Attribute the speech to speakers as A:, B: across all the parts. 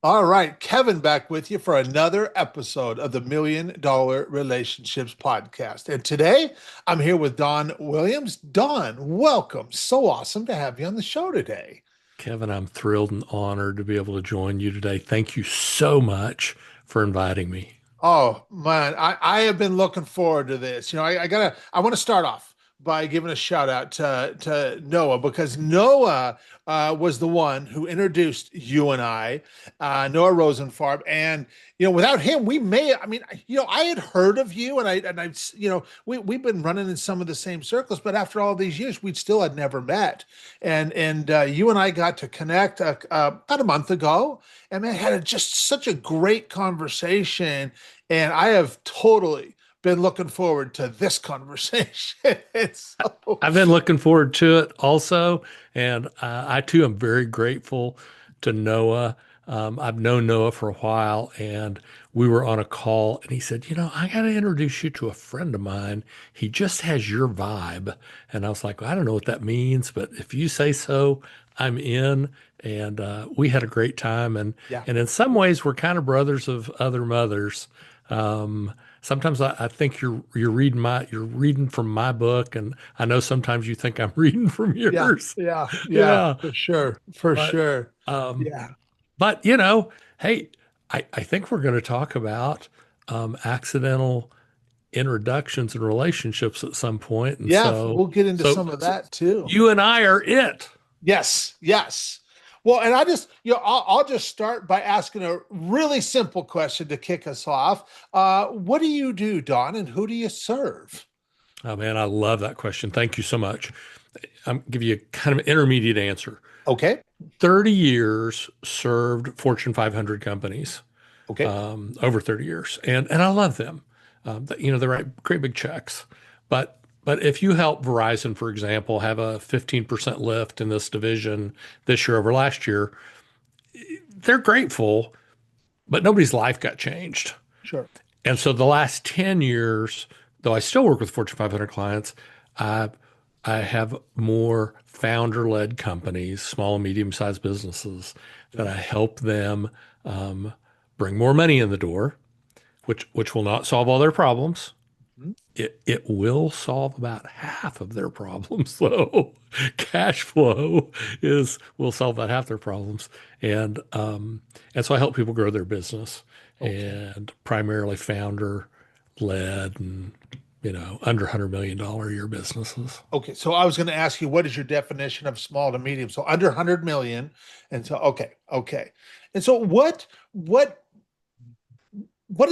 A: All right, Kevin back with you for another episode of the $1,000,000 Relationships Podcast. And today I'm here with Don Williams. Don, welcome. So awesome to have you on the show today.
B: Kevin, I'm thrilled and honored to be able to join you today. Thank you so much for inviting me.
A: Oh man, I have been looking forward to this. I want to start off by giving a shout out to Noah because Noah was the one who introduced you and I, Noah Rosenfarb, and without him, I had heard of you, and we've been running in some of the same circles, but after all these years, we still had never met, and you and I got to connect about a month ago, and man, had just such a great conversation. And I have totally been looking forward to this conversation.
B: I've been looking forward to it also. And I too am very grateful to Noah. I've known Noah for a while, and we were on a call, and he said, I got to introduce you to a friend of mine. He just has your vibe. And I was like, well, I don't know what that means, but if you say so, I'm in. And we had a great time. And,
A: Yeah.
B: and in some ways, we're kind of brothers of other mothers. Sometimes I think you're reading from my book, and I know sometimes you think I'm reading from yours.
A: Yeah,
B: Yeah.
A: for sure, for
B: But
A: sure.
B: um,
A: Yeah,
B: but hey, I think we're going to talk about accidental introductions and relationships at some point, and
A: yeah,
B: so
A: we'll get into
B: so,
A: some of
B: so
A: that too.
B: you and I are it.
A: Yes, yes. Well, and I'll just start by asking a really simple question to kick us off. What do you do, Don, and who do you serve?
B: Oh man, I love that question. Thank you so much. I'm give you a kind of intermediate answer.
A: Okay,
B: 30 years served Fortune 500 companies,
A: okay,
B: over 30 years, and I love them. They write great big checks, but if you help Verizon, for example, have a 15% lift in this division this year over last year, they're grateful, but nobody's life got changed.
A: sure.
B: And so the last 10 years, though I still work with Fortune 500 clients, I I have more founder-led companies, small and medium-sized businesses, that I help them bring more money in the door, which will not solve all their problems.
A: Mhm.
B: It will solve about half of their problems, though. Cash flow is will solve about half their problems, and so I help people grow their business,
A: Okay.
B: and primarily founder led, and under $100 million a year businesses.
A: Okay. So I was going to ask you, what is your definition of small to medium? So under 100 million. And so, okay. Okay. And so what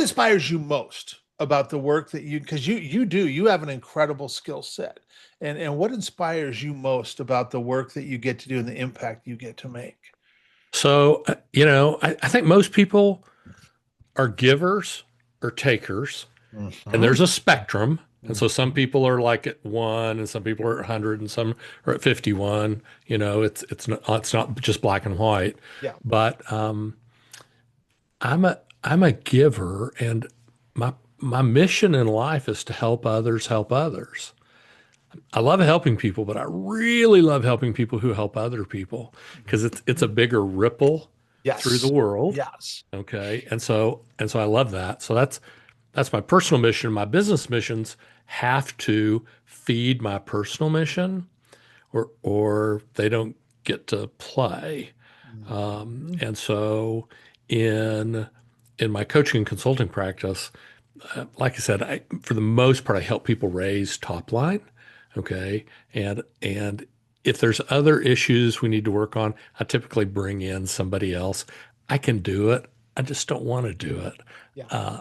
A: inspires you most about the work that because you have an incredible skill set. And what inspires you most about the work that you get to do and the impact you get to make?
B: So, I think most people are givers or takers, and
A: Mhm.
B: there's a spectrum. And so some
A: Mhm.
B: people are like at one, and some people are at 100, and some are at 51. It's not just black and white.
A: Yeah.
B: But I'm a giver, and my mission in life is to help others help others. I love helping people, but I really love helping people who help other people, because it's a bigger ripple through the
A: Yes.
B: world.
A: Yes.
B: Okay. And so I love that. So that's my personal mission. My business missions have to feed my personal mission, or they don't get to play.
A: Mhm.
B: And so in in my coaching and consulting practice, like I said, for the most part, I help people raise top line. Okay. And if there's other issues we need to work on, I typically bring in somebody else. I can do it. I just don't want to do it.
A: Yeah.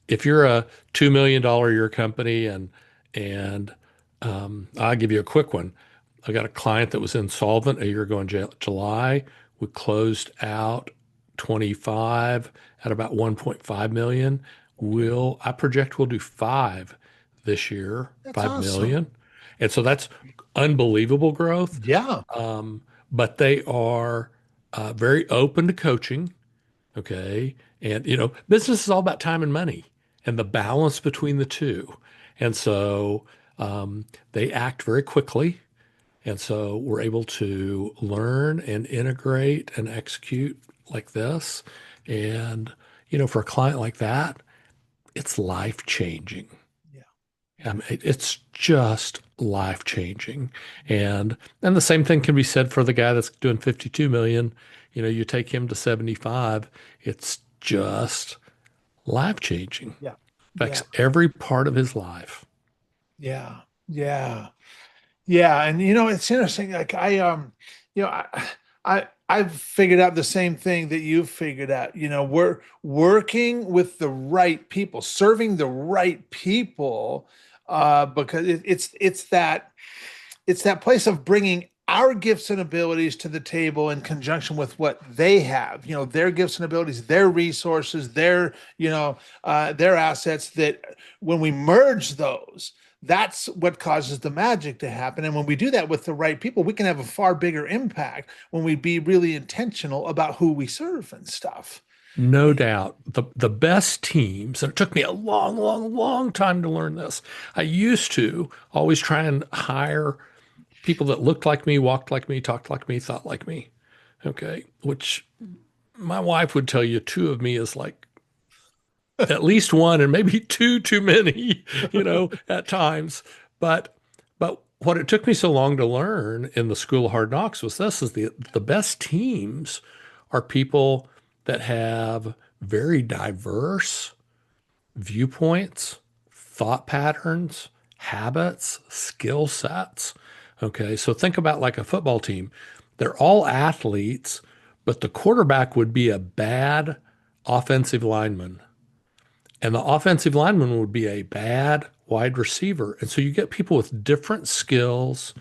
B: If you're a $2 million a year company, and I'll give you a quick one. I got a client that was insolvent a year ago in July. We closed out 25 at about 1.5 million.
A: Okay.
B: I project we'll do five this year,
A: That's
B: 5
A: awesome.
B: million. And so that's unbelievable growth.
A: Yeah.
B: But they are very open to coaching. Okay. And, business is all about time and money and the balance between the two. And so they act very quickly. And so we're able to learn and integrate and execute like this. And, for a client like that, it's life changing.
A: Yeah.
B: I
A: Yeah.
B: mean, it's just life changing. And the same thing can be said for the guy that's doing 52 million. You take him to 75, it's just life changing.
A: Yeah. Yeah.
B: Affects every part of his life.
A: Yeah. Yeah. Yeah, and it's interesting. Like I've figured out the same thing that you've figured out. We're working with the right people, serving the right people, because it's that place of bringing our gifts and abilities to the table in conjunction with what they have. Their gifts and abilities, their resources, their assets. That when we merge those, that's what causes the magic to happen. And when we do that with the right people, we can have a far bigger impact when we be really intentional about who we serve and stuff.
B: No doubt. The best teams, and it took me a long, long, long time to learn this. I used to always try and hire people that looked like me, walked like me, talked like me, thought like me. Okay. Which my wife would tell you two of me is like at least one and maybe two too many, at times. But what it took me so long to learn in the School of Hard Knocks was this is the best teams are people that have very diverse viewpoints, thought patterns, habits, skill sets. Okay, so think about like a football team. They're all athletes, but the quarterback would be a bad offensive lineman, and the offensive lineman would be a bad wide receiver. And so you get people with different skills,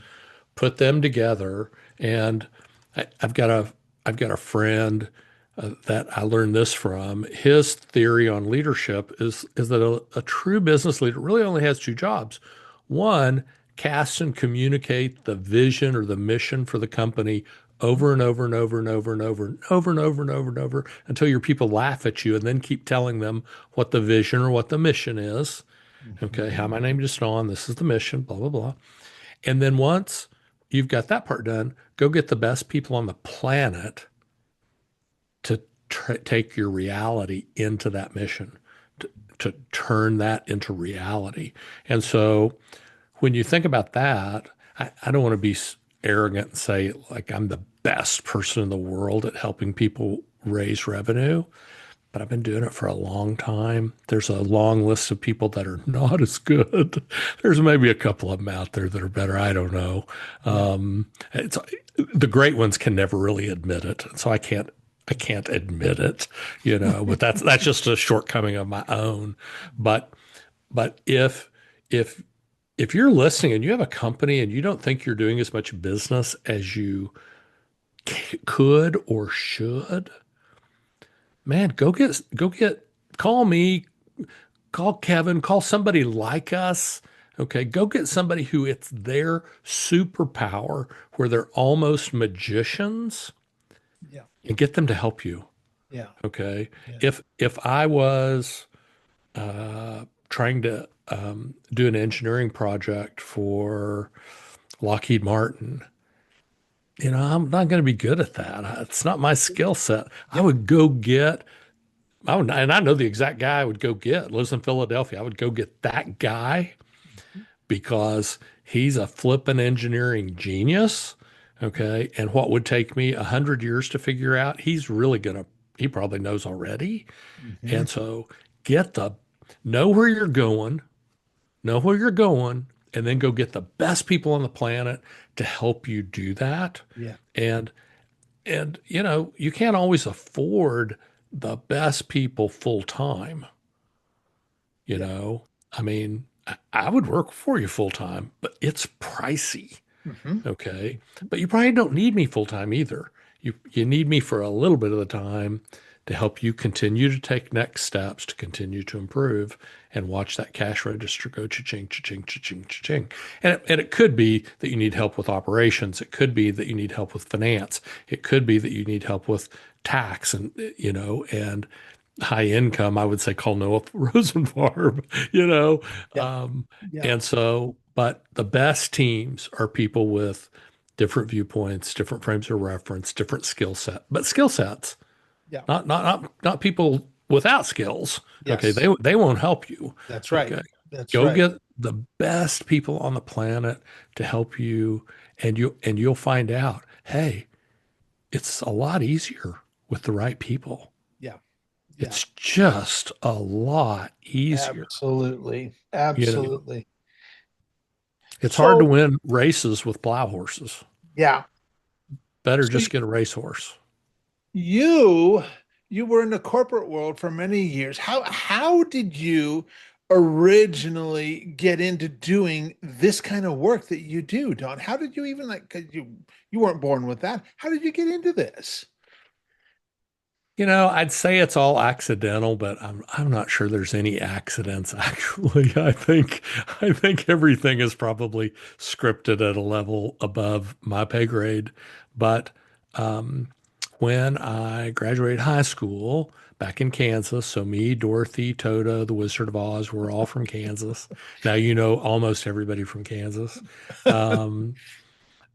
B: put them together. And I've got a friend that I learned this from. His theory on leadership is that a true business leader really only has two jobs. One, cast and communicate the vision or the mission for the company over and over and over and over and over and over and over and over and over until your people laugh at you, and then keep telling them what the vision or what the mission is. Okay,
A: Mhm.
B: how my name is Dawn. This is the mission, blah, blah, blah. And then once you've got that part done, go get the best people on the planet to take your reality into that mission, to turn that into reality. And so when you think about that, I don't want to be arrogant and say, like, I'm the best person in the world at helping people raise revenue, but I've been doing it for a long time. There's a long list of people that are not as good. There's maybe a couple of them out there that are better. I don't know.
A: Yeah.
B: It's the great ones can never really admit it, so I can't admit it, but that's just a shortcoming of my own. But but if if you're listening and you have a company and you don't think you're doing as much business as you could or should, man, call me, call Kevin, call somebody like us. Okay, go get somebody who it's their superpower where they're almost magicians
A: Yeah.
B: and get them to help you.
A: Yeah.
B: Okay.
A: Yeah.
B: If I was trying to do an engineering project for Lockheed Martin, I'm not going to be good at that. It's not my skill set. I
A: Yep.
B: would go get, and I know the exact guy I would go get, lives in Philadelphia. I would go get that guy because he's a flippin' engineering genius. Okay. And what would take me 100 years to figure out, he probably knows already.
A: Mhm.
B: And so get the, know where you're going, know where you're going, and then go get the best people on the planet to help you do that.
A: Yeah.
B: And you can't always afford the best people full time. You
A: Yeah.
B: know, I mean, I would work for you full time, but it's pricey.
A: Hmm.
B: Okay. But you probably don't need me full time either. You need me for a little bit of the time to help you continue to take next steps to continue to improve and watch that cash register go cha-ching, cha-ching, cha-ching, cha-ching. And it could be that you need help with operations. It could be that you need help with finance. It could be that you need help with tax and high income. I would say call Noah Rosenfarb, you know.
A: Yeah.
B: Um,
A: Yeah.
B: and so, but the best teams are people with different viewpoints, different frames of reference, different skill sets.
A: Yeah.
B: Not people without skills. Okay,
A: Yes.
B: they won't help you.
A: That's right.
B: Okay,
A: That's
B: go
A: right.
B: get the best people on the planet to help you, and you'll find out, hey, it's a lot easier with the right people.
A: Yeah. Yeah.
B: It's just a lot easier.
A: Absolutely.
B: You know,
A: Absolutely.
B: it's hard to
A: So,
B: win races with plow horses.
A: yeah.
B: Better
A: So
B: just get a racehorse.
A: you you were in the corporate world for many years. How did you originally get into doing this kind of work that you do, Don? How did you even like 'cause you weren't born with that. How did you get into this?
B: I'd say it's all accidental, but I'm not sure there's any accidents actually. I think everything is probably scripted at a level above my pay grade. But um, when I graduated high school back in Kansas, so me, Dorothy, Toto, the Wizard of Oz, we're all from Kansas. Now you know almost everybody from Kansas. Um,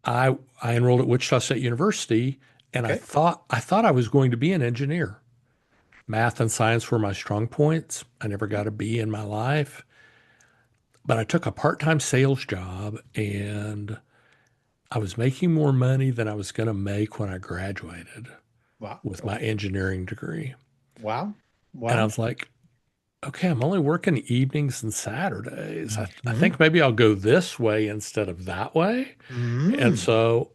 B: I enrolled at Wichita State University, and I
A: Okay.
B: thought I thought I was going to be an engineer. Math and science were my strong points. I never got a B in my life, but I took a part-time sales job, and I was making more money than I was going to make when I graduated
A: Wow.
B: with my
A: Okay.
B: engineering degree.
A: Wow.
B: And I
A: Wow.
B: was like, okay, I'm only working evenings and Saturdays. I
A: Hmm.
B: think maybe I'll go this way instead of that way. And
A: Mm.
B: so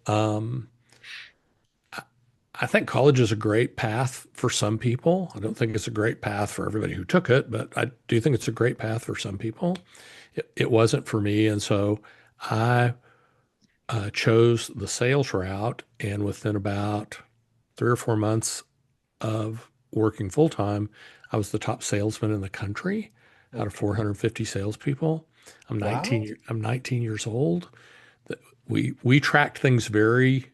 B: I think college is a great path for some people. I don't think it's a great path for everybody who took it, but I do think it's a great path for some people. It wasn't for me. And so I chose the sales route. And within about 3 or 4 months of working full time, I was the top salesman in the country out of
A: Okay.
B: 450 salespeople.
A: Wow.
B: I'm 19 years old. We tracked things very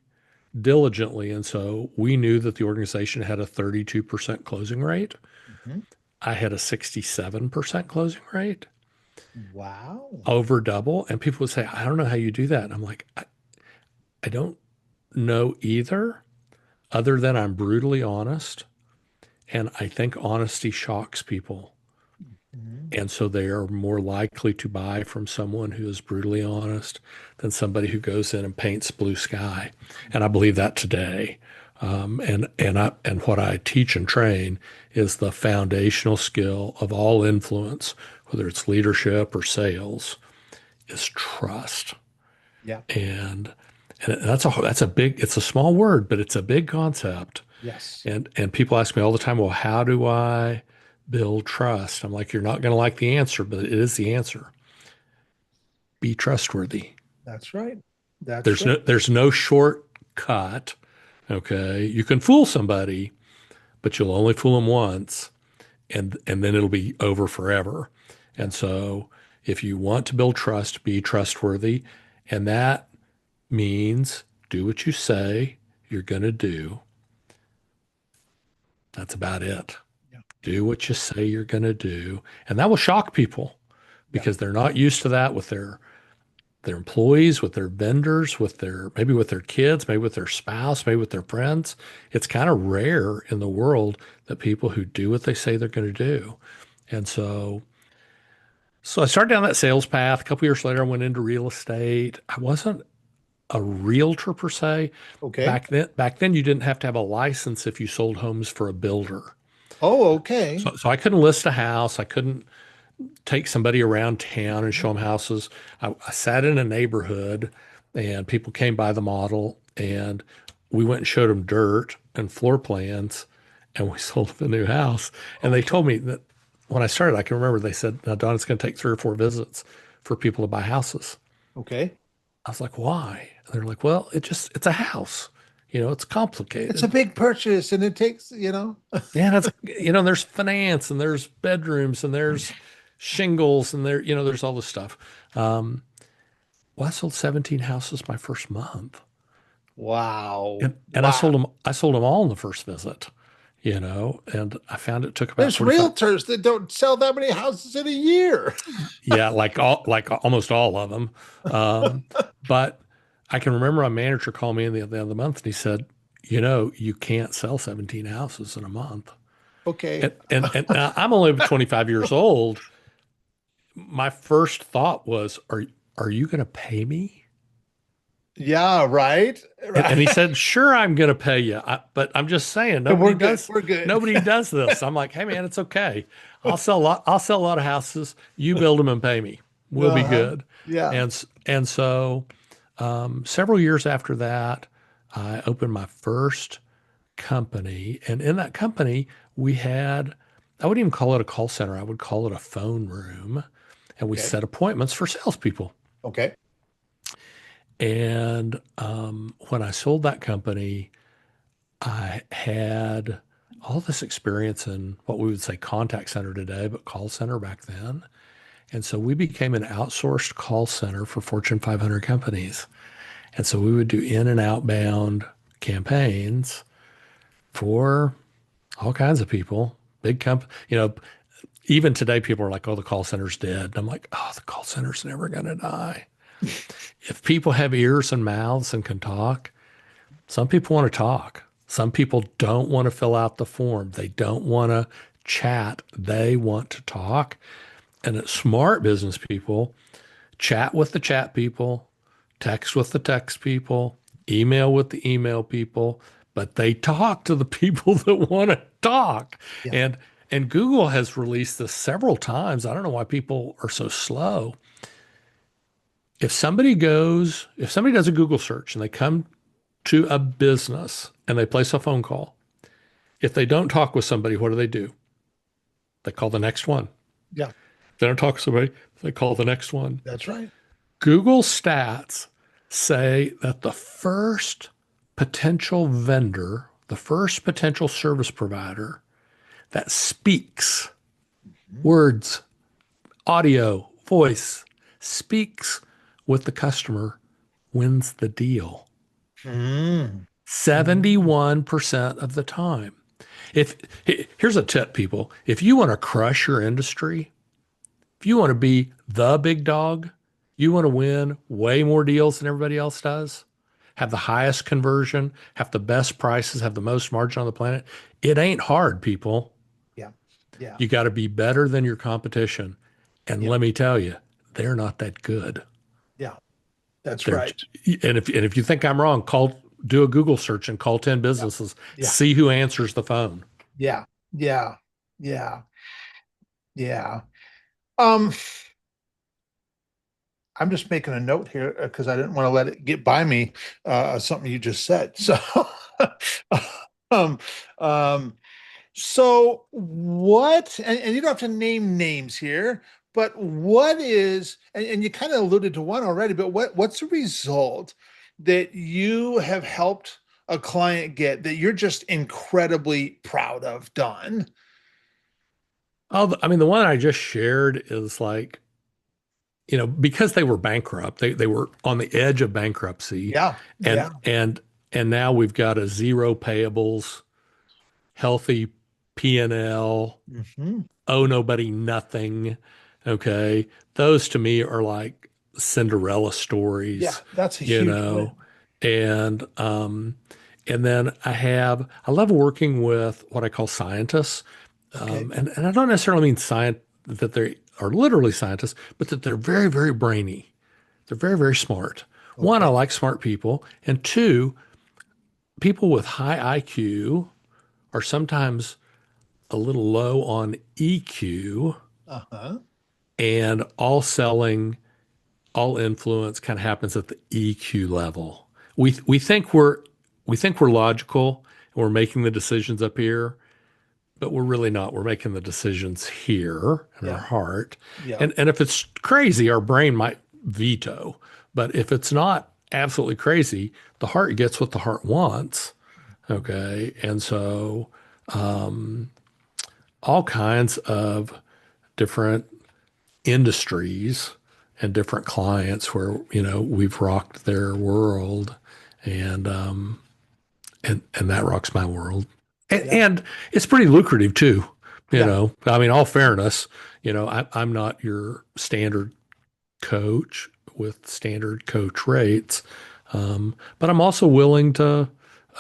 B: diligently. And so we knew that the organization had a 32% closing rate.
A: Mhm.
B: I had a 67% closing rate,
A: Wow.
B: over double. And people would say, I don't know how you do that. And I'm like, I don't know either, other than I'm brutally honest. And I think honesty shocks people.
A: Mhm.
B: And so they are more likely to buy from someone who is brutally honest than somebody who goes in and paints blue sky. And I believe that today. And what I teach and train is the foundational skill of all influence, whether it's leadership or sales, is trust.
A: Yeah.
B: And and that's a big, it's a small word, but it's a big concept.
A: Yes.
B: And people ask me all the time, well, how do I build trust? I'm like, you're not going to like the answer, but it is the answer. Be trustworthy.
A: That's right. That's
B: There's
A: right.
B: no shortcut. Okay. You can fool somebody, but you'll only fool them once, and then it'll be over forever.
A: Yeah.
B: And so if you want to build trust, be trustworthy. And that means do what you say you're going to do. That's about it.
A: Yeah.
B: Do what you say you're going to do. And that will shock people
A: Yeah.
B: because they're not used to that with their employees, with their vendors, with their maybe with their kids, maybe with their spouse, maybe with their friends. It's kind of rare in the world that people who do what they say they're going to do. And so I started down that sales path. A couple years later, I went into real estate. I wasn't a realtor per se.
A: Okay.
B: Back then you didn't have to have a license if you sold homes for a builder.
A: Oh, okay.
B: So I couldn't list a house. I couldn't take somebody around town and show them houses. I sat in a neighborhood and people came by the model and we went and showed them dirt and floor plans and we sold them a new house. And they
A: Okay.
B: told me that when I started, I can remember they said, now, Don, it's going to take 3 or 4 visits for people to buy houses.
A: Okay.
B: I was like, why? And they're like, well, it's a house. It's
A: It's a
B: complicated.
A: big purchase and it takes.
B: Yeah, there's finance and there's bedrooms and there's shingles and there's all this stuff. Um, well, I sold 17 houses my first month,
A: Wow.
B: and
A: Wow.
B: I sold them all in the first visit, and I found it took about
A: There's
B: 45.
A: realtors that don't sell that many houses in a year.
B: Yeah, like almost all of them. Um, but I can remember a manager called me in the end of the month and he said, you can't sell 17 houses in a month.
A: Okay.
B: And now I'm only 25 years old. My first thought was, are you going to pay me?
A: Yeah, right.
B: And he
A: Right.
B: said, sure, I'm going to pay you. But I'm just saying,
A: We're good. We're good.
B: nobody does this. I'm like, hey man, it's okay. I'll sell a lot of houses. You build them and pay me. We'll be
A: Uh-huh.
B: good.
A: Yeah.
B: And so, several years after that, I opened my first company. And in that company, we had, I wouldn't even call it a call center. I would call it a phone room. And we
A: Okay.
B: set appointments for salespeople.
A: Okay.
B: And when I sold that company, I had all this experience in what we would say contact center today, but call center back then. And so we became an outsourced call center for Fortune 500 companies. And so we would do in and outbound campaigns for all kinds of people, big even today people are like, oh, the call center's dead. And I'm like, oh, the call center's never going to die. If people have ears and mouths and can talk, some people want to talk. Some people don't want to fill out the form. They don't want to chat. They want to talk. And it's smart business people chat with the chat people, text with the text people, email with the email people, but they talk to the people that want to talk.
A: Yeah.
B: And Google has released this several times. I don't know why people are so slow. If somebody does a Google search and they come to a business and they place a phone call, if they don't talk with somebody, what do? They call the next one.
A: Yeah.
B: If they don't talk to somebody, they call the next one.
A: That's right.
B: Google stats say that the first potential vendor, the first potential service provider that speaks words, audio, voice, speaks with the customer wins the deal.
A: Mm. Mm.
B: 71% of the time. If Here's a tip, people. If you want to crush your industry, if you want to be the big dog, you want to win way more deals than everybody else does, have the highest conversion, have the best prices, have the most margin on the planet. It ain't hard, people.
A: Yeah. Yeah.
B: You got to be better than your competition. And
A: Yeah.
B: let me tell you, they're not that good.
A: Yeah. That's
B: They're
A: right.
B: and if you think I'm wrong, do a Google search and call 10
A: Yeah.
B: businesses,
A: Yeah.
B: see who answers the phone.
A: Yeah. Yeah. Yeah. Yeah. Um, I'm just making a note here because I didn't want to let it get by me, something you just said. So, um, um, so what, and you don't have to name names here, but what is, and you kind of alluded to one already, but what's the result that you have helped a client get that you're just incredibly proud of done?
B: Oh, I mean, the one I just shared is like, because they were bankrupt, they were on the edge of bankruptcy,
A: Yeah.
B: and
A: Yeah.
B: now we've got a zero payables, healthy P&L,
A: Hmm.
B: owe nobody nothing. Okay. Those to me are like Cinderella
A: Yeah.
B: stories,
A: That's a
B: you
A: huge
B: know.
A: win.
B: And then I love working with what I call scientists.
A: Okay.
B: And I don't necessarily mean science that they are literally scientists, but that they're very, very brainy. They're very, very smart. One, I
A: Okay.
B: like smart people. And two, people with high IQ are sometimes a little low on EQ,
A: Uh-huh.
B: and all selling, all influence kind of happens at the EQ level. We think we're logical and we're making the decisions up here, but we're really not. We're making the decisions here in our
A: Yeah.
B: heart.
A: Yeah.
B: And if it's crazy, our brain might veto. But if it's not absolutely crazy, the heart gets what the heart wants. Okay. And so all kinds of different industries and different clients where, we've rocked their world, and and that rocks my world.
A: Yeah.
B: And it's pretty lucrative too.
A: Yeah.
B: I mean, all fairness, I'm not your standard coach with standard coach rates, but I'm also willing to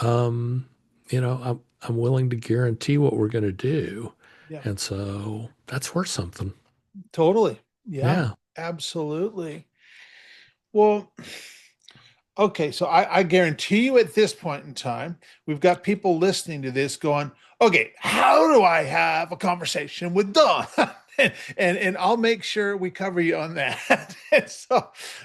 B: um, I'm willing to guarantee what we're going to do.
A: Yeah,
B: And so that's worth something.
A: totally. Yeah,
B: Yeah.
A: absolutely. Well, okay, so I guarantee you at this point in time, we've got people listening to this going, okay, how do I have a conversation with Don? And I'll make sure we cover you on that.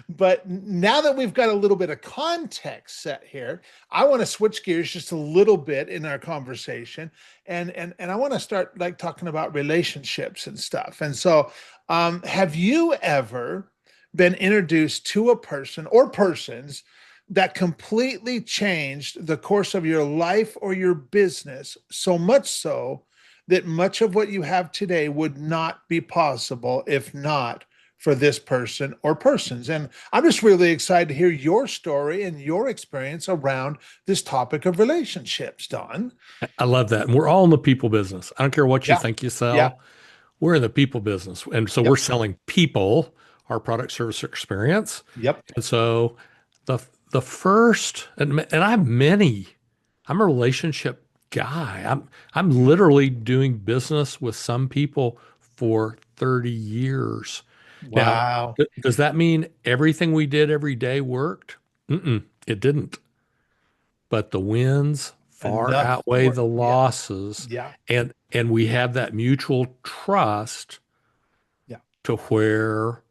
A: But now that we've got a little bit of context set here, I want to switch gears just a little bit in our conversation, and I want to start like talking about relationships and stuff. And so, have you ever been introduced to a person or persons that completely changed the course of your life or your business, so much so that much of what you have today would not be possible if not for this person or persons? And I'm just really excited to hear your story and your experience around this topic of relationships, Don.
B: I love that. And we're all in the people business. I don't care what you
A: Yeah.
B: think you
A: Yeah.
B: sell. We're in the people business. And so we're
A: Yep.
B: selling people our product, service, or experience.
A: Yep.
B: And so the the first and I have many. I'm a relationship guy. I'm literally doing business with some people for 30 years. Now,
A: Wow.
B: does that mean everything we did every day worked? It didn't. But the wins far
A: Enough
B: outweigh
A: for,
B: the
A: yeah.
B: losses,
A: Yeah.
B: and we have that mutual trust
A: Yeah.
B: to where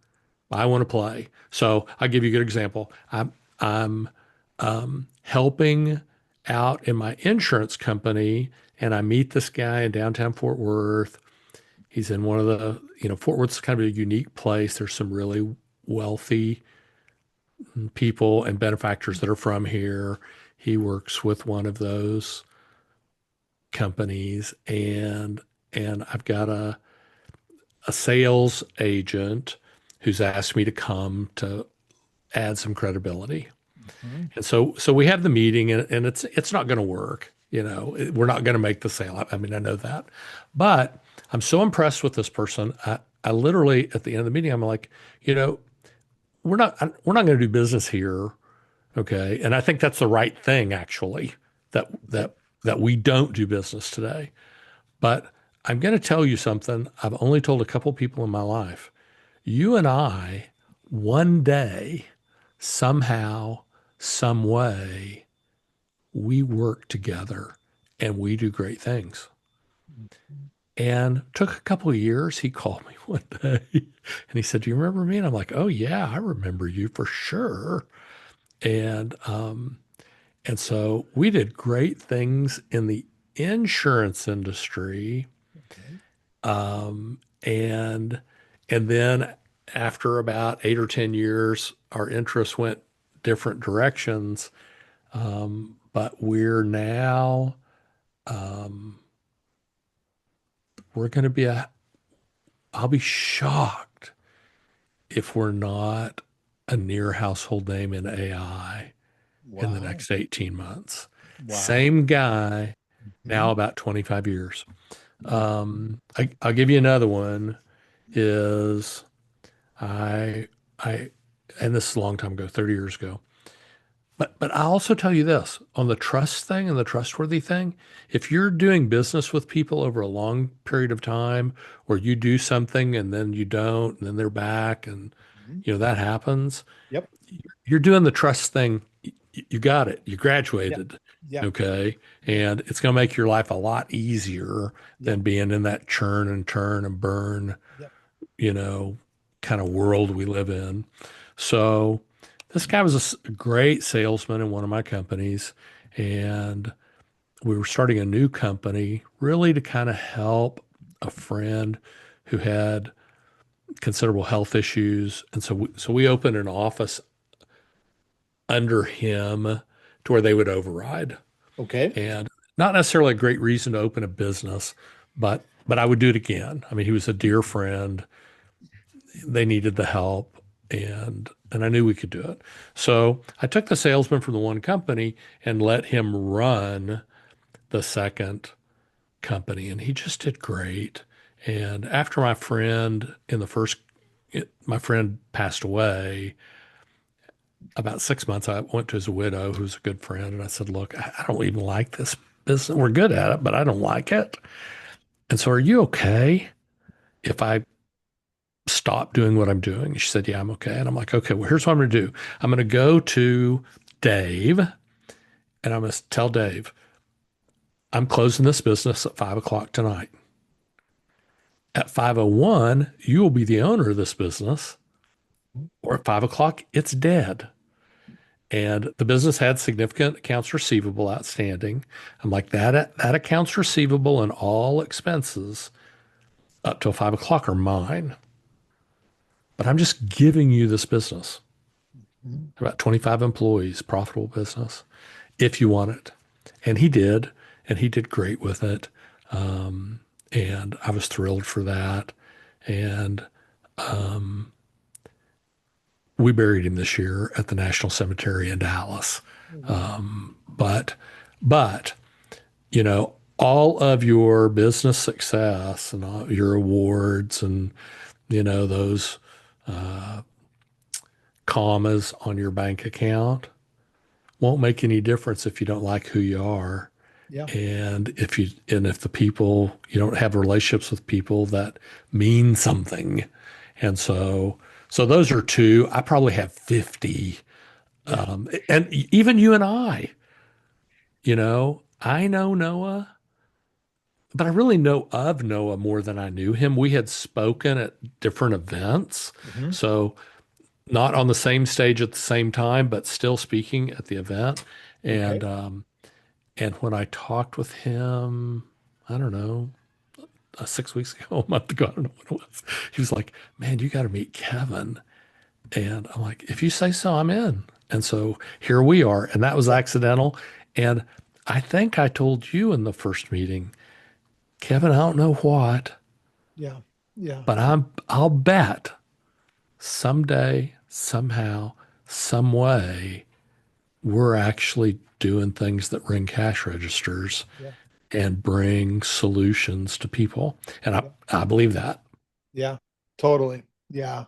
B: I want to play. So I'll give you a good example. I'm helping out in my insurance company, and I meet this guy in downtown Fort Worth. He's in one of the, Fort Worth's kind of a unique place. There's some really wealthy people and benefactors that are from here. He works with one of those companies, and I've got a sales agent who's asked me to come to add some credibility.
A: Mhm.
B: And so we have the meeting, and it's not going to work. We're not going to make the sale. I mean, I know that, but I'm so impressed with this person. I literally at the end of the meeting, I'm like, you know, we're not going to do business here, okay? And I think that's the right thing, actually, that
A: Okay.
B: that that we don't do business today. But I'm going to tell you something. I've only told a couple people in my life. You and I, one day, somehow, some way, we work together and we do great things. And took a couple of years. He called me one day and he said, "Do you remember me?" And I'm like, "Oh yeah, I remember you for sure." And so we did great things in the insurance industry.
A: Okay.
B: And then after about 8 or 10 years, our interests went different directions. But we're going to I'll be shocked if we're not a near household name in AI in the
A: Wow.
B: next 18 months.
A: Wow.
B: Same guy, now
A: Mhm.
B: about 25 years. I'll give you another one is I, I, and this is a long time ago, 30 years ago. But I'll also tell you this on the trust thing and the trustworthy thing, if you're doing business with people over a long period of time, or you do something and then you don't, and then they're back, and
A: Mhm.
B: that happens,
A: Yep.
B: you're doing the trust thing. You got it. You
A: Yep.
B: graduated.
A: Yep.
B: Okay.
A: Yep.
B: And it's going to make your life a lot easier
A: Yep.
B: than being in that churn and turn and burn,
A: Yep.
B: you know, kind of world we live in. So this guy was a great salesman in one of my companies, and we were starting a new company really to kind of help a friend who had considerable health issues. And so we opened an office under him to where they would override.
A: Okay.
B: And not necessarily a great reason to open a business, but I would do it again. I mean, he was a dear friend. They needed the help, and I knew we could do it. So I took the salesman from the one company and let him run the second company, and he just did great. And after my friend passed away, about 6 months, I went to his widow, who's a good friend, and I said, "Look, I don't even like this business. We're good at it, but I don't like it. And so, are you okay if I stop doing what I'm doing?" She said, "Yeah, I'm okay." And I'm like, "Okay, well, here's what I'm going to do. I'm going to go to Dave, and I'm going to tell Dave, I'm closing this business at 5 o'clock tonight. At 5:01, you will be the owner of this business, or at 5 o'clock, it's dead." And the business had significant accounts receivable outstanding. I'm like, that accounts receivable and all expenses up till 5 o'clock are mine. But I'm just giving you this business.
A: Mhm.
B: About 25 employees, profitable business, if you want it. And he did, and he did great with it. Um, and I was thrilled for that. And we buried him this year at the National Cemetery in Dallas.
A: Wow.
B: But, but, all of your business success and all your awards and, those commas on your bank account won't make any difference if you don't like who you are.
A: Yeah.
B: And if the people, you don't have relationships with people that mean something. And so those are two. I probably have 50.
A: Yeah.
B: And even you and I know Noah, but I really know of Noah more than I knew him. We had spoken at different events.
A: Mhm.
B: So not on the same stage at the same time, but still speaking at the event.
A: Okay.
B: And when I talked with him, I don't know, 6 weeks ago, a month ago, I don't know what it was. He was like, "Man, you got to meet Kevin." And I'm like, "If you say so, I'm in." And so here we are. And that was
A: Yeah.
B: accidental. And I think I told you in the first meeting, Kevin, I don't know what,
A: Yeah. Yeah.
B: but I'll bet someday, somehow, some way, we're actually doing things that ring cash registers
A: Yeah.
B: and bring solutions to people. And I,
A: Yeah.
B: I believe that.
A: Yeah. Totally. Yeah.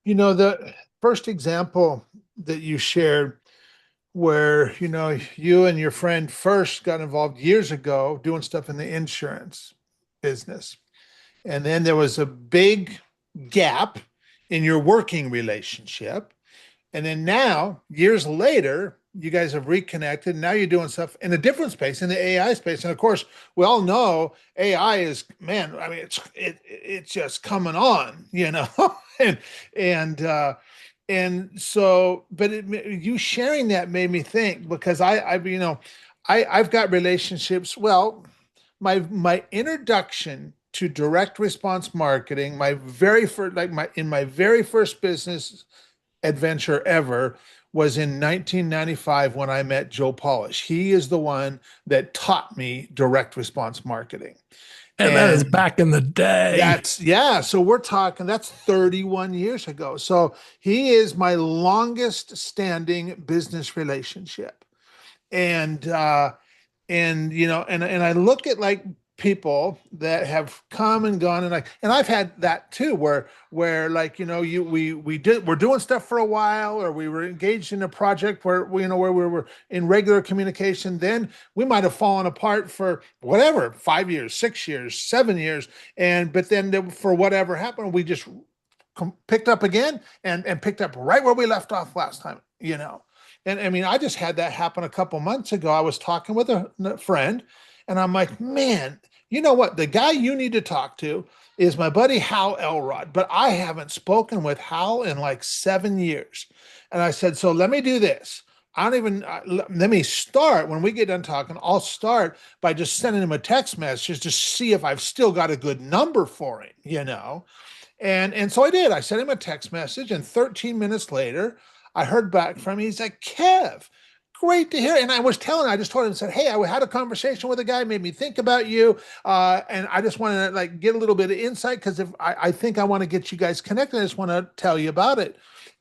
A: The first example that you shared where, you and your friend first got involved years ago doing stuff in the insurance business. And then there was a big gap in your working relationship. And then now, years later, you guys have reconnected. Now you're doing stuff in a different space, in the AI space. And of course, we all know AI is, man, I mean, it's just coming on. and and so, but you sharing that made me think because I've got relationships. Well, my introduction to direct response marketing, my very first, like my very first business adventure ever was in 1995 when I met Joe Polish. He is the one that taught me direct response marketing.
B: And that is
A: And
B: back in the day.
A: yeah. So we're talking, that's 31 years ago. So he is my longest standing business relationship. And and I look at like people that have come and gone, and I've had that too, where like we're doing stuff for a while, or we were engaged in a project where where we were in regular communication. Then we might have fallen apart for whatever, 5 years, 6 years, 7 years, and but then for whatever happened, we just picked up again and picked up right where we left off last time. And I mean, I just had that happen a couple months ago. I was talking with a friend, and I'm like, man, you know what? The guy you need to talk to is my buddy Hal Elrod, but I haven't spoken with Hal in like 7 years. And I said, so let me do this. I don't even let me start when we get done talking. I'll start by just sending him a text message to see if I've still got a good number for him. And so I did. I sent him a text message, and 13 minutes later, I heard back from him. He's like, Kev, great to hear. And I just told him, said, hey, I had a conversation with a guy, made me think about you. And I just wanted to like get a little bit of insight because if I think I want to get you guys connected, I just want to tell you about it.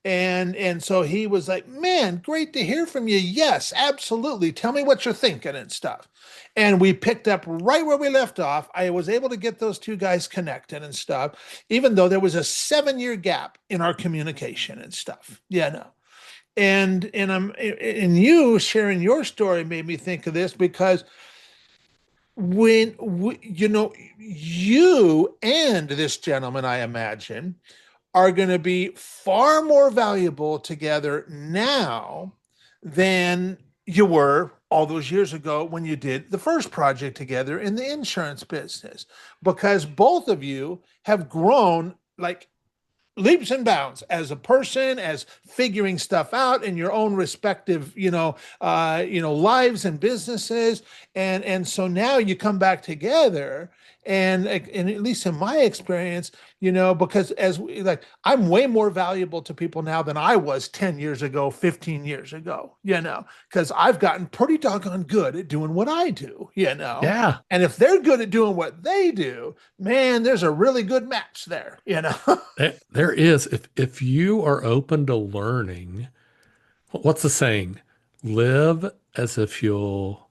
A: And so he was like, man, great to hear from you. Yes, absolutely. Tell me what you're thinking and stuff. And we picked up right where we left off. I was able to get those two guys connected and stuff, even though there was a 7-year gap in our communication and stuff. Yeah, no. And you sharing your story made me think of this because you and this gentleman, I imagine, are going to be far more valuable together now than you were all those years ago when you did the first project together in the insurance business, because both of you have grown like leaps and bounds as a person, as figuring stuff out in your own respective, lives and businesses. And so now you come back together. And at least in my experience, because I'm way more valuable to people now than I was 10 years ago, 15 years ago, because I've gotten pretty doggone good at doing what I do.
B: Yeah,
A: And if they're good at doing what they do, man, there's a really good match there.
B: there is. If you are open to learning, what's the saying? Live as if you'll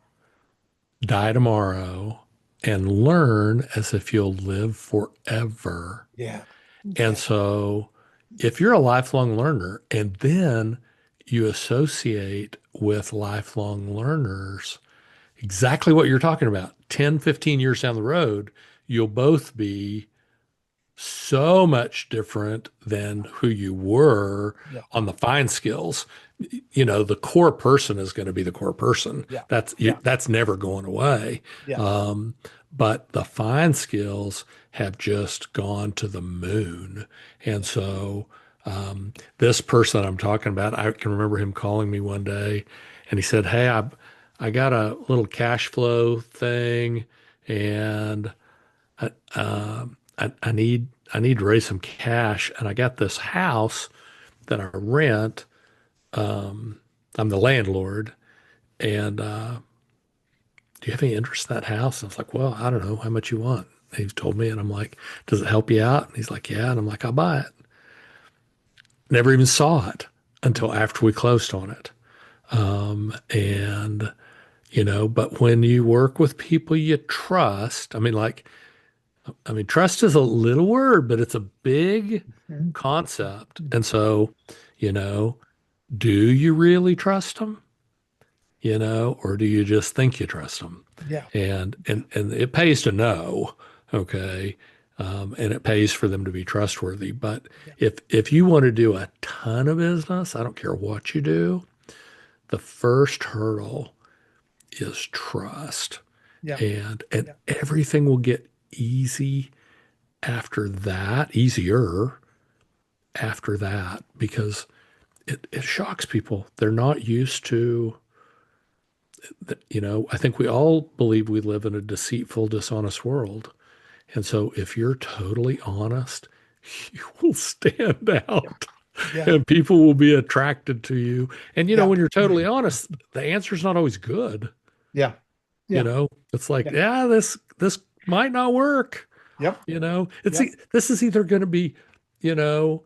B: die tomorrow and learn as if you'll live forever.
A: Yeah.
B: And
A: Yeah.
B: so if you're a lifelong learner and then you associate with lifelong learners, exactly what you're talking about, 10, 15 years down the road, you'll both be so much different than who you were
A: Yeah.
B: on the fine skills. The core person is going to be the core person.
A: Yeah.
B: That's
A: Yeah.
B: that's never going away.
A: Yeah.
B: But the fine skills have just gone to the moon. And so this person I'm talking about, I can remember him calling me one day and he said, "Hey, I got a little cash flow thing and I need to raise some cash, and I got this house that I rent. I'm the landlord, and do you have any interest in that house?" And I was like, "Well, I don't know how much you want." And he told me, and I'm like, "Does it help you out?" And he's like, "Yeah." And I'm like, "I'll buy it." Never even saw it until after we closed on it. And but when you work with people you trust, trust is a little word, but it's a big
A: Mhm.
B: concept. And so, you know, do you really trust them? Or do you just think you trust them?
A: Yeah.
B: And it pays to know, okay, and it pays for them to be trustworthy. But
A: Yeah.
B: if you want to do a ton of business, I don't care what you do, the first hurdle is trust,
A: Yeah.
B: and
A: Yeah.
B: everything will get easy after that, easier after that, because it shocks people. They're not used to, I think we all believe we live in a deceitful, dishonest world. And so if you're totally honest, you will stand
A: Yeah.
B: out
A: Yeah.
B: and people will be attracted to you. And,
A: Yeah.
B: when you're totally honest, the answer's not always good.
A: Yeah. Yeah.
B: It's like,
A: Yeah.
B: yeah, this might not work.
A: Yep. Yep.
B: This is either going to be, you know,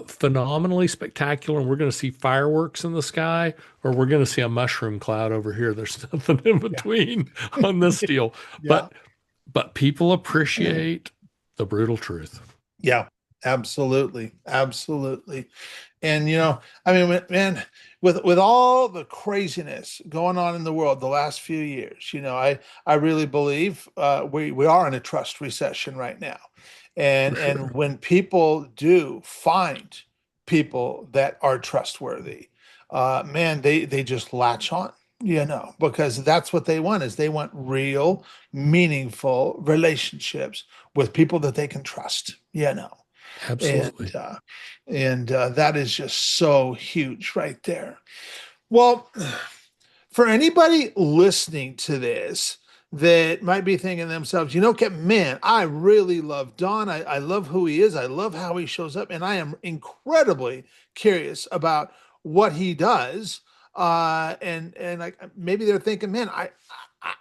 B: phenomenally spectacular, and we're going to see fireworks in the sky, or we're going to see a mushroom cloud over here. There's nothing in
A: Yeah.
B: between on this deal.
A: Yeah.
B: But people appreciate the brutal truth.
A: Yeah. Absolutely. Absolutely. And I mean, man, with all the craziness going on in the world the last few years, I really believe we are in a trust recession right now.
B: For
A: And
B: sure.
A: when people do find people that are trustworthy, man, they just latch on, because that's what they want is they want real, meaningful relationships with people that they can trust. and
B: Absolutely.
A: uh, and that is just so huge right there. Well, for anybody listening to this that might be thinking to themselves, man, I really love Don. I love who he is. I love how he shows up, and I am incredibly curious about what he does. And like maybe they're thinking, man,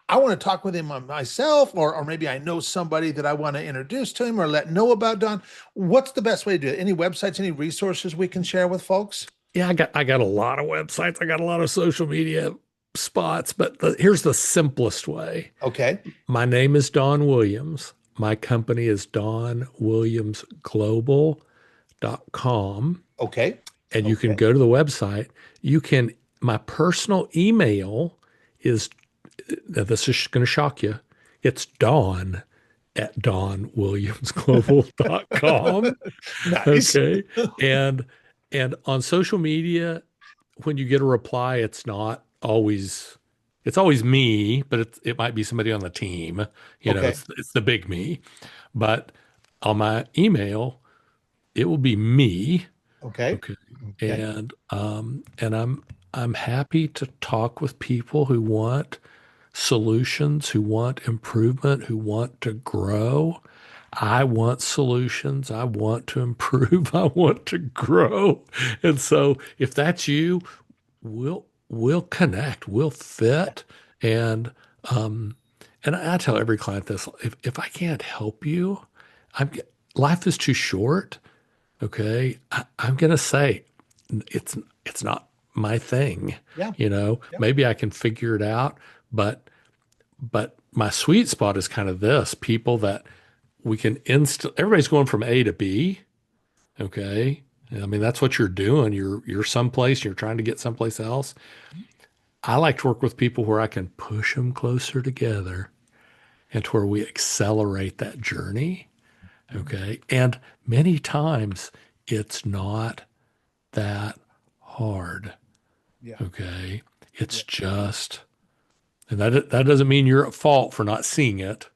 A: I want to talk with him myself, or maybe I know somebody that I want to introduce to him or let know about Don. What's the best way to do it? Any websites, any resources we can share with folks?
B: Yeah, I got a lot of websites. I got a lot of social media spots, but here's the simplest way.
A: Okay.
B: My name is Don Williams. My company is donwilliamsglobal.com.
A: Okay.
B: and you can
A: Okay.
B: go to the website. You can, my personal email is, now this is going to shock you. It's Dawn at dawnwilliamsglobal.com.
A: Nice.
B: Okay. And and on social media, when you get a reply, it's always me, but it might be somebody on the team.
A: Okay.
B: It's the big me. But on my email, it will be me.
A: Okay.
B: Okay.
A: Okay.
B: And I'm happy to talk with people who want solutions, who want improvement, who want to grow. I want solutions. I want to improve. I want to grow. And so if that's you, we'll connect, we'll fit. And and I tell every client this, if I can't help you, I'm life is too short. Okay. I'm gonna say it's it's not my thing.
A: Yeah. Yeah.
B: Maybe I can figure it out, but my sweet spot is kind of this people that we can everybody's going from A to B. Okay. I mean, that's what you're doing. You're someplace, you're trying to get someplace else. I like to work with people where I can push them closer together and to where we accelerate that journey. Okay. And many times it's not that hard.
A: Yeah.
B: Okay.
A: Yeah.
B: It's just, and that doesn't mean you're at fault for not seeing it.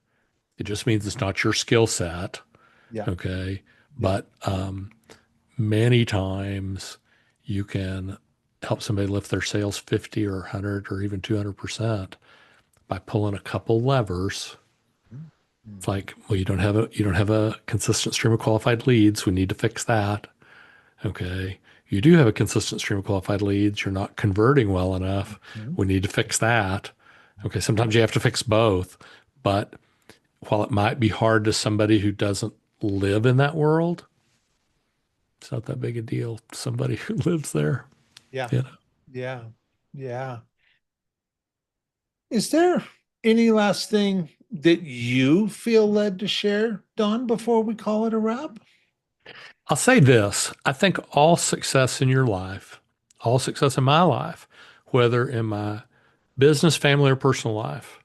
B: It just means it's not your skill set.
A: Yeah.
B: Okay.
A: Yeah.
B: But many times you can help somebody lift their sales 50 or 100 or even 200% by pulling a couple levers.
A: Mm.
B: It's like, well, you don't have a consistent stream of qualified leads. We need to fix that. Okay. You do have a consistent stream of qualified leads. You're not converting well enough.
A: Mhm.
B: We need to fix that. Okay. Sometimes you have to fix both. But while it might be hard to somebody who doesn't live in that world, it's not that big a deal. Somebody who lives there,
A: Yeah.
B: you know.
A: Yeah. Yeah. Is there any last thing that you feel led to share, Don, before we call it a wrap?
B: I'll say this. I think all success in your life, all success in my life, whether in my business, family, or personal life,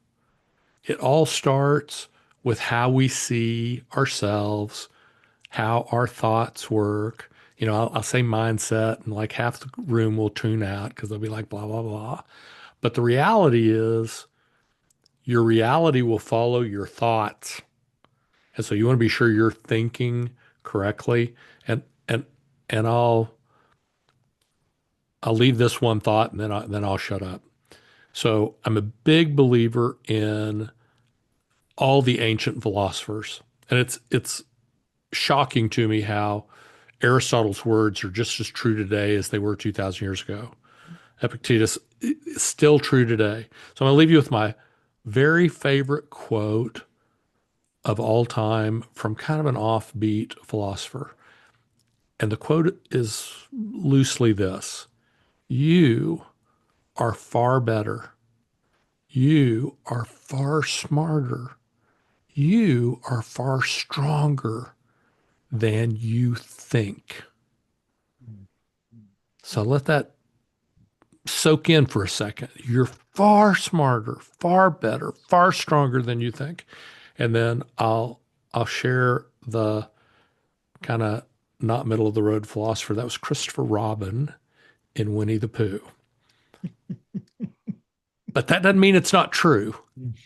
B: it all starts with how we see ourselves, how our thoughts work. I'll say mindset, and like half the room will tune out because they'll be like, blah, blah, blah. But the reality is, your reality will follow your thoughts. And so you want to be sure you're thinking correctly. And and and I'll leave this one thought and then I'll shut up. So I'm a big believer in all the ancient philosophers. And it's shocking to me how Aristotle's words are just as true today as they were 2,000 years ago. Epictetus is still true today. So I'm going to leave you with my very favorite quote of all time from kind of an offbeat philosopher. And the quote is loosely this: You are far better. You are far smarter. You are far stronger than you think. So let that soak in for a second. You're far smarter, far better, far stronger than you think. And then I'll share the kind of not middle of the road philosopher. That was Christopher Robin in Winnie the Pooh. But that doesn't mean it's not true,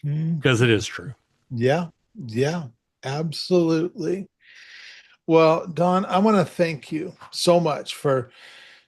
A: Mhm.
B: because it is true.
A: Yeah. Yeah. Absolutely. Well, Don, I want to thank you so much for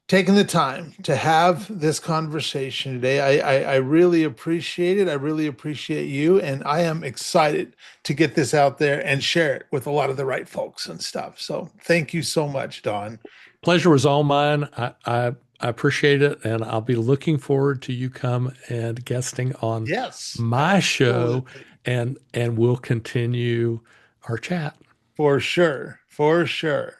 A: taking the time to have this conversation today. I really appreciate it. I really appreciate you. And I am excited to get this out there and share it with a lot of the right folks and stuff. So thank you so much, Don.
B: Pleasure was all mine. I appreciate it, and I'll be looking forward to you come and guesting on
A: Yes,
B: my show,
A: absolutely.
B: and we'll continue our chat.
A: For sure. For sure.